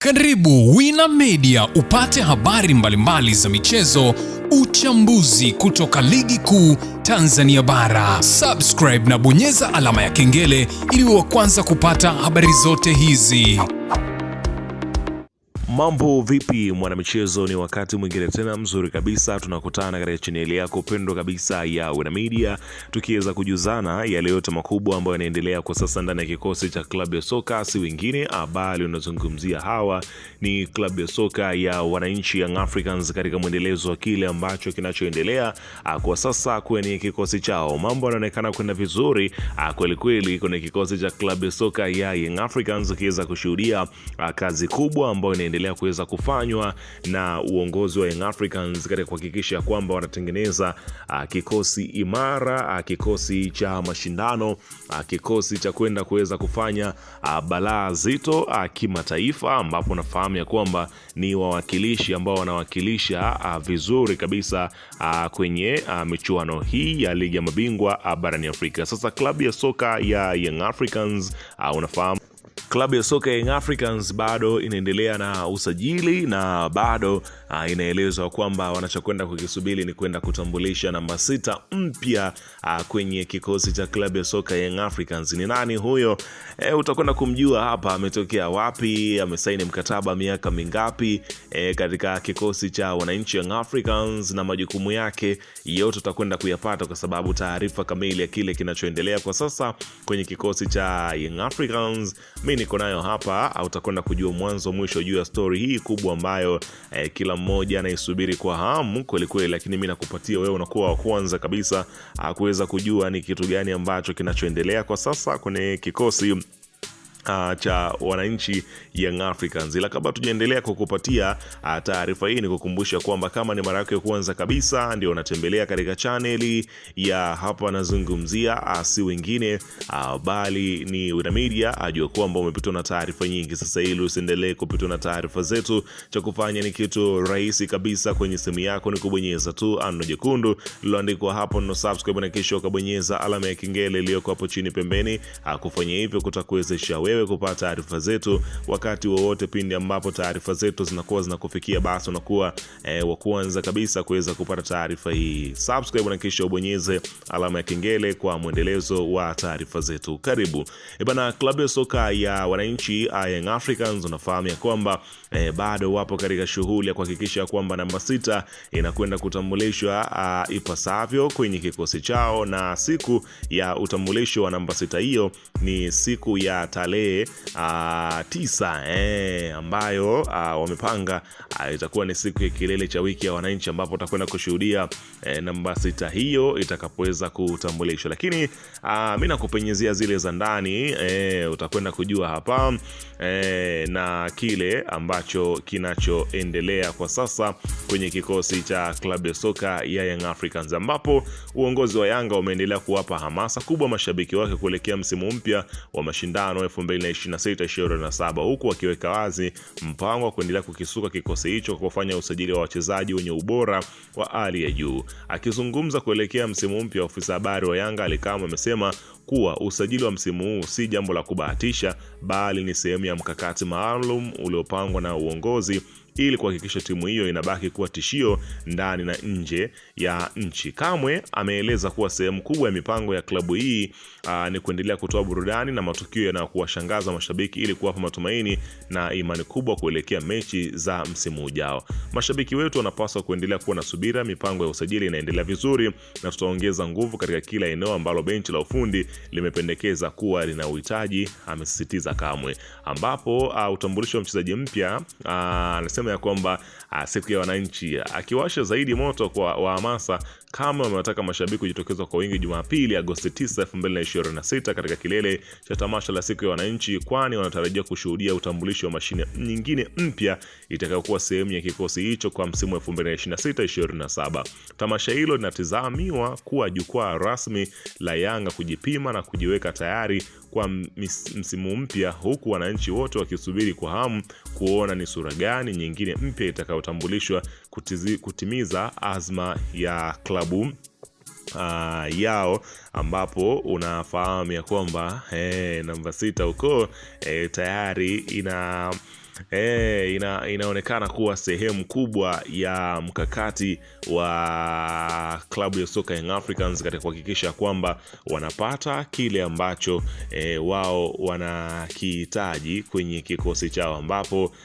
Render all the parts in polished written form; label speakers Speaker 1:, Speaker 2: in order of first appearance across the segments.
Speaker 1: Karibu Wina Media upate habari mbalimbali za michezo, uchambuzi kutoka ligi kuu Tanzania bara. Subscribe na bonyeza alama ya kengele ili uwe wa kwanza kupata habari zote hizi.
Speaker 2: Mambo vipi mwanamichezo, ni wakati mwingine tena mzuri kabisa tunakutana katika chaneli yako pendwa kabisa ya Wina Media, tukiweza kujuzana yale yote makubwa ambayo yanaendelea kwa sasa ndani ya kikosi cha klabu ya soka, si wengine bali unazungumzia hawa ni klabu ya soka ya wananchi Young Africans, katika mwendelezo wa kile ambacho kinachoendelea kwa sasa kwenye kikosi chao. Mambo yanaonekana kwenda vizuri kweli kweli kwenye kikosi cha klabu ya soka ya Young Africans, kiweza kushuhudia kazi kubwa ambayo inaendelea kuweza kufanywa na uongozi wa Young Africans katika kuhakikisha kwamba wanatengeneza kikosi imara, kikosi cha mashindano, kikosi cha kwenda kuweza kufanya balaa zito kimataifa, ambapo nafahamu ya kwamba ni wawakilishi ambao wanawakilisha vizuri kabisa kwenye michuano hii ya ligi ya mabingwa barani Afrika. Sasa klabu ya soka ya Young Africans, unafahamu klabu ya soka ya Young Africans bado inaendelea na usajili na bado inaelezwa kwamba wanachokwenda kukisubiri ni kwenda kutambulisha namba 6 mpya kwenye kikosi cha klabu ya soka ya Young Africans. Ni nani huyo? Utakwenda kumjua hapa, ametokea wapi, amesaini mkataba miaka mingapi katika kikosi cha wananchi Young Africans, na majukumu yake yote utakwenda kuyapata, kwa sababu taarifa kamili ya kile kinachoendelea kwa sasa kwenye kikosi cha Young Africans mimi niko nayo hapa. Utakwenda kujua mwanzo mwisho juu ya story hii kubwa ambayo kila mmoja anaisubiri kwa hamu kweli kweli, lakini mimi nakupatia wewe unakuwa wa kwanza kabisa kuweza kujua ni kitu gani ambacho kinachoendelea kwa sasa kwenye kikosi cha wananchi Young Africans. Ila kabla tujaendelea kukupatia taarifa hii, ni kukumbusha kwamba kama ni mara yako ya kwanza kabisa ndio unatembelea katika chaneli ya hapa nazungumzia, si wengine bali ni Wina Media, ajua kwamba umepitwa na taarifa nyingi. Sasa ili usiendelee kupitwa na taarifa zetu, cha kufanya ni kitu rahisi kabisa. Kwenye simu yako ni kubonyeza tu ano jekundu lililoandikwa hapo no subscribe, na kisha ukabonyeza alama ya kengele iliyoko hapo chini pembeni. Kufanya hivyo kutakuwezesha wewe kupata taarifa zetu wakati wowote pindi ambapo taarifa zetu zinakuwa zinakufikia, basi unakuwa wa kwanza kabisa kuweza kupata taarifa hii. Subscribe na kisha ubonyeze alama ya kengele kwa mwendelezo wa taarifa zetu. Karibu. Bana, klabu ya soka ya wananchi Young Africans unafahamu ya kwamba bado wapo katika shughuli ya kuhakikisha kwamba namba 6 inakwenda kutambulishwa ipasavyo kwenye kikosi chao, na siku ya utambulisho wa namba 6 hiyo ni siku ya tarehe 9 ambayo wamepanga itakuwa ni siku ya kilele cha wiki ya wananchi, ambapo utakwenda kushuhudia namba 6 hiyo itakapoweza kutambulishwa. Lakini mimi nakupenyezea zile za ndani, utakwenda kujua hapa na kile ambacho kinachoendelea kwa sasa kwenye kikosi cha klabu ya soka ya Young Africans, ambapo uongozi wa Yanga umeendelea kuwapa hamasa kubwa mashabiki wake kuelekea msimu mpya wa mashindano 2026-2027, huku wakiweka wazi mpango wa kuendelea kukisuka kikosi hicho kwa kufanya usajili wa wachezaji wenye ubora wa hali ya juu. Akizungumza kuelekea msimu mpya, ofisa habari wa Yanga Ally Kamwe amesema kuwa usajili wa msimu huu si jambo la kubahatisha, bali ni sehemu ya mkakati maalum uliopangwa na uongozi ili kuhakikisha timu hiyo inabaki kuwa tishio ndani na nje ya nchi. Kamwe ameeleza kuwa sehemu kubwa ya mipango ya klabu hii ni kuendelea kutoa burudani na matukio na kuwashangaza mashabiki ili kuwapa matumaini na imani kubwa kuelekea mechi za msimu ujao. Mashabiki wetu wanapaswa kuendelea kuwa na subira, mipango ya usajili inaendelea vizuri na tutaongeza nguvu katika kila eneo ambalo benchi la ufundi limependekeza kuwa lina uhitaji, amesisitiza Kamwe. Ambapo utambulisho wa mchezaji mpya anasema ya kwamba siku ya wananchi, akiwasha zaidi moto kwa hamasa, kama wamewataka mashabiki kujitokeza kwa wingi Jumapili Agosti 9, 2026 katika kilele cha tamasha la siku ya wananchi, kwani wanatarajia kushuhudia utambulisho wa mashine nyingine mpya itakayokuwa sehemu ya kikosi hicho kwa msimu wa 2026-2027. Tamasha hilo linatazamiwa kuwa jukwaa rasmi la Yanga kujipima na kujiweka tayari kwa msimu mpya, huku wananchi wote wakisubiri kwa hamu kuona ni sura gani nyingine mpya itakayotambulishwa kutimiza azma ya klabu yao, ambapo unafahamu ya kwamba namba 6 huko tayari ina inaonekana kuwa sehemu kubwa ya mkakati wa klabu ya soka Young Africans katika kuhakikisha kwamba wanapata kile ambacho wao wanakihitaji kwenye kikosi chao, ambapo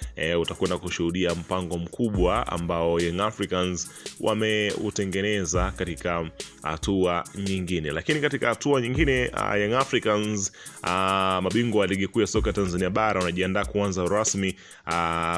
Speaker 2: utakwenda kushuhudia mpango mkubwa ambao Young Africans wameutengeneza katika hatua nyingine. Lakini katika hatua nyingine, Young Africans mabingwa wa ligi kuu ya soka Tanzania bara wanajiandaa kuanza rasmi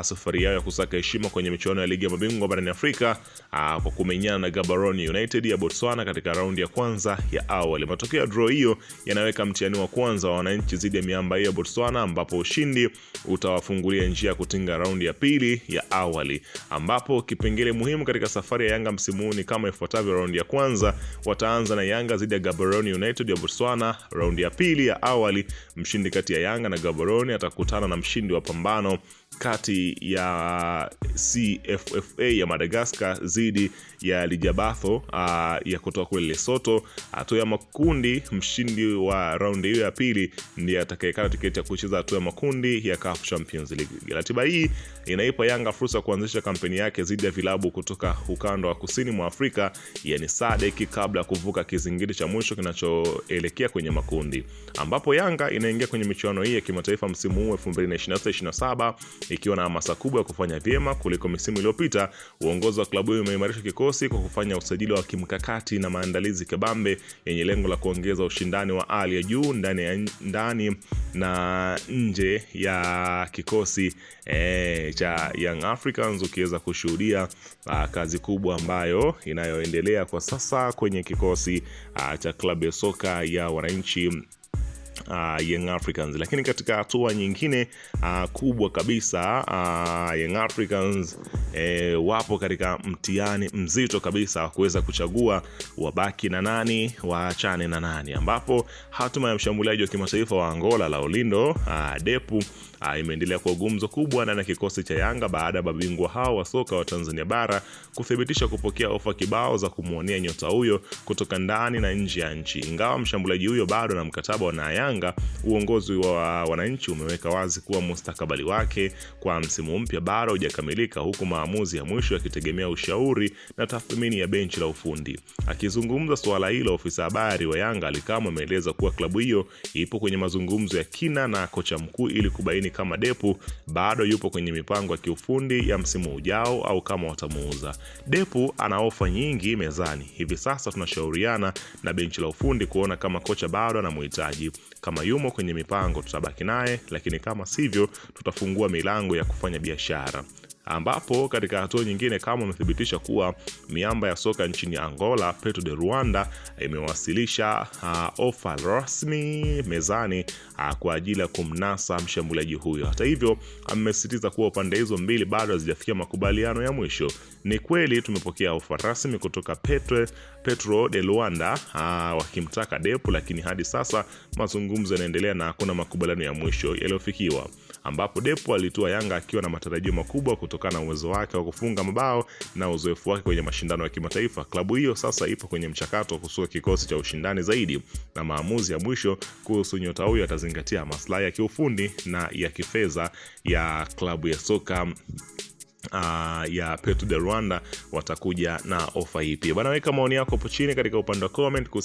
Speaker 2: safari yao ya kusaka heshima kwenye michuano ya ligi ya mabingwa barani Afrika kwa kumenyana na Gaborone United ya Botswana katika raundi ya kwanza ya awali. Matokeo ya draw hiyo yanaweka mtihani wa kwanza wa wananchi dhidi ya miamba ya Botswana, ambapo ushindi utawafungulia njia ya kutinga raundi ya pili ya awali, ambapo kipengele muhimu katika safari ya Yanga msimu huu ni kama ifuatavyo. Raundi ya kwanza wataanza na Yanga dhidi ya Gaborone United ya Botswana. Raundi ya pili ya awali, mshindi kati ya Yanga na Gaborone atakutana na mshindi wa pambano kati ya CFFA ya Madagascar dhidi ya Lijabatho ya kutoka kule Lesotho. Hatua ya makundi, mshindi wa raundi hiyo ya pili ndiye atakayekata tiketi ya kucheza hatua ya makundi ya CAF Champions League. Ratiba hii inaipa Yanga fursa kuanzisha kampeni yake dhidi ya vilabu kutoka ukanda wa kusini mwa Afrika, yani SADC, kabla ya kuvuka kizingiti cha mwisho kinachoelekea kwenye makundi, ambapo Yanga inaingia kwenye michuano hii ya kimataifa msimu huu 2026-27 ikiwa na hamasa kubwa ya kufanya vyema kuliko misimu iliyopita. Uongozi wa klabu hiyo umeimarisha kikosi kwa kufanya usajili wa kimkakati na maandalizi kabambe yenye lengo la kuongeza ushindani wa hali ya juu ndani na nje ya kikosi cha Young Africans, ukiweza kushuhudia kazi kubwa ambayo inayoendelea kwa sasa kwenye kikosi cha klabu ya soka ya wananchi Young Africans. Lakini katika hatua nyingine kubwa kabisa, Young Africans wapo katika mtihani mzito kabisa wa kuweza kuchagua wabaki na nani, waachane na nani, ambapo hatima ya mshambuliaji wa kimataifa wa Angola Laurindo Depu imeendelea kwa gumzo kubwa ndani ya kikosi cha Yanga baada ya mabingwa hao wa soka wa Tanzania bara kuthibitisha kupokea ofa kibao za kumuonea nyota huyo kutoka ndani na nje ya nchi. Ingawa mshambuliaji huyo bado na mkataba na Yanga, uongozi wa wananchi umeweka wazi kuwa mustakabali wake kwa msimu mpya bado hujakamilika, huku maamuzi ya mwisho yakitegemea ushauri na tathmini ya benchi la ufundi. Akizungumza swala hilo, ofisa habari wa Yanga Alikamwe ameeleza kuwa klabu hiyo ipo kwenye mazungumzo ya kina na kocha mkuu ili kubaini kama Depu bado yupo kwenye mipango ya kiufundi ya msimu ujao au kama watamuuza. Depu ana ofa nyingi mezani. Hivi sasa tunashauriana na benchi la ufundi kuona kama kocha bado anamhitaji. Kama yumo kwenye mipango tutabaki naye, lakini kama sivyo tutafungua milango ya kufanya biashara. Ambapo katika hatua nyingine, kama umethibitisha kuwa miamba ya soka nchini Angola Petro de Luanda imewasilisha ofa rasmi mezani kwa ajili ya kumnasa mshambuliaji huyo. Hata hivyo, amesisitiza kuwa pande hizo mbili bado hazijafikia makubaliano ya mwisho. Ni kweli tumepokea ofa rasmi kutoka Petro de Luanda wakimtaka Depu, lakini hadi sasa mazungumzo yanaendelea na hakuna makubaliano ya mwisho yaliyofikiwa, ambapo Depu alitua Yanga akiwa na matarajio makubwa kutokana na uwezo wake wa kufunga mabao na uzoefu wake kwenye mashindano ya kimataifa. Klabu hiyo sasa ipo kwenye mchakato wa kusuka kikosi cha ushindani zaidi, na maamuzi ya mwisho kuhusu nyota huyo yatazingatia maslahi ya kiufundi na ya kifedha ya klabu ya soka ya Petro de Luanda. Watakuja na ofa ipi bwana? Weka maoni yako hapo chini katika upande wa comment kuhusu